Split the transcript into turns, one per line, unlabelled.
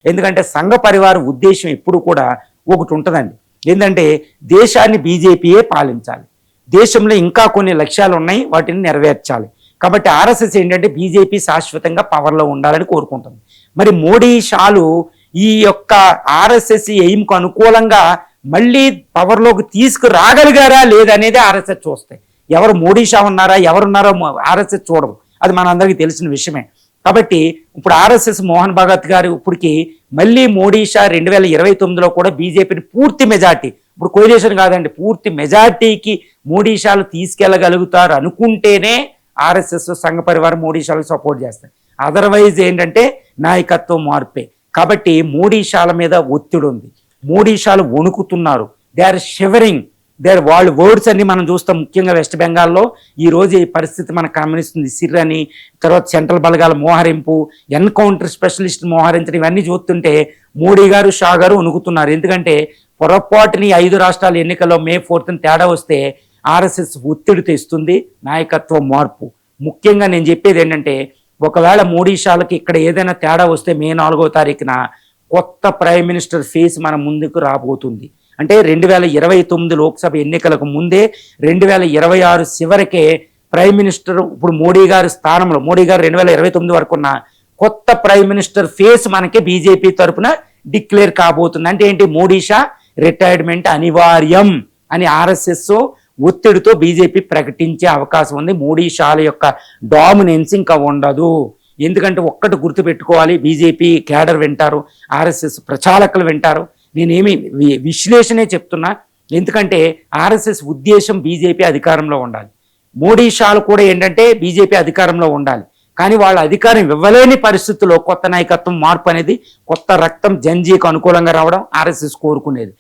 ఎందుకంటే సంఘ పరివార ఉద్దేశం ఎప్పుడు కూడా ఒకటి ఉంటుందండి. ఏంటంటే దేశాన్ని బీజేపీయే పాలించాలి, దేశంలో ఇంకా కొన్ని లక్ష్యాలు ఉన్నాయి, వాటిని నెరవేర్చాలి. కాబట్టి ఆర్ఎస్ఎస్ ఏంటంటే బీజేపీ శాశ్వతంగా పవర్లో ఉండాలని కోరుకుంటుంది. మరి మోడీ షాలు ఈ యొక్క ఆర్ఎస్ఎస్ ఎయిమ్కు అనుకూలంగా మళ్ళీ పవర్లోకి తీసుకురాగలిగారా లేదనేది ఆర్ఎస్ఎస్ చూస్తాయి. ఎవరు మోడీ షా ఉన్నారా ఎవరున్నారో ఆర్ఎస్ఎస్ చూడదు, అది మనందరికీ తెలిసిన విషయమే. కాబట్టి ఇప్పుడు ఆర్ఎస్ఎస్ మోహన్ భగత్ గారు ఇప్పటికి మళ్ళీ మోడీ షా 2029లో కూడా బీజేపీని పూర్తి మెజార్టీ, ఇప్పుడు కోయిలేషన్ కాదండి, పూర్తి మెజార్టీకి మోడీ షాలు తీసుకెళ్లగలుగుతారు అనుకుంటేనే ఆర్ఎస్ఎస్ సంఘ పరివారం మోడీ షాలకు సపోర్ట్ చేస్తాయి. అదర్వైజ్ ఏంటంటే నాయకత్వం మార్పే. కాబట్టి మోడీ షాల మీద ఒత్తిడి ఉంది, మోడీ షాలు వణుకుతున్నారు, దే ఆర్ షివరింగ్, వాళ్ళు వర్డ్స్ అన్ని మనం చూస్తాం. ముఖ్యంగా వెస్ట్ బెంగాల్లో ఈరోజు ఈ పరిస్థితి మనకు గమనిస్తుంది. సిర్ అని, తర్వాత సెంట్రల్ బలగాల మోహరింపు, ఎన్కౌంటర్ స్పెషలిస్ట్ మోహరించడం, ఇవన్నీ చూస్తుంటే మోడీ గారు షా గారు వణుకుతున్నారు. ఎందుకంటే పొరపాటుని 5 రాష్ట్రాల ఎన్నికల్లో May 4th తేడా వస్తే ఆర్ఎస్ఎస్ ఒత్తిడి తెస్తుంది, నాయకత్వ మార్పు. ముఖ్యంగా నేను చెప్పేది ఏంటంటే ఒకవేళ మోడీ షాలకి ఇక్కడ ఏదైనా తేడా వస్తే May 4వ తారీఖున కొత్త ప్రైమ్ మినిస్టర్ ఫేస్ మన ముందుకు రాబోతుంది. అంటే 2029 లోక్సభ ఎన్నికలకు ముందే 2026 చివరికే ప్రైమ్ మినిస్టర్ ఇప్పుడు మోడీ గారి స్థానంలో, మోడీ గారు 2029 వరకు ఉన్న కొత్త ప్రైమ్ మినిస్టర్ ఫేస్ మనకి బీజేపీ తరఫున డిక్లేర్ కాబోతుంది. అంటే ఏంటి, మోడీ షా రిటైర్మెంట్ అనివార్యం అని ఆర్ఎస్ఎస్ ఒత్తిడితో బీజేపీ ప్రకటించే అవకాశం ఉంది. మోడీ షాల యొక్క డామినెన్స్ ఇంకా ఉండదు. ఎందుకంటే ఒక్కటి గుర్తుపెట్టుకోవాలి, బీజేపీ క్యాడర్ వింటారు, ఆర్ఎస్ఎస్ ప్రచారకులు వింటారు. నేనేమి విశ్లేషణే చెప్తున్నా. ఎందుకంటే ఆర్ఎస్ఎస్ ఉద్దేశం బీజేపీ అధికారంలో ఉండాలి, మోడీ షాలు కూడా ఏంటంటే బీజేపీ అధికారంలో ఉండాలి. కానీ వాళ్ళ అధికారం ఇవ్వలేని పరిస్థితుల్లో కొత్త నాయకత్వం మార్పు అనేది, కొత్త రక్తం జంజీకి అనుకూలంగా రావడం ఆర్ఎస్ఎస్ కోరుకునేది.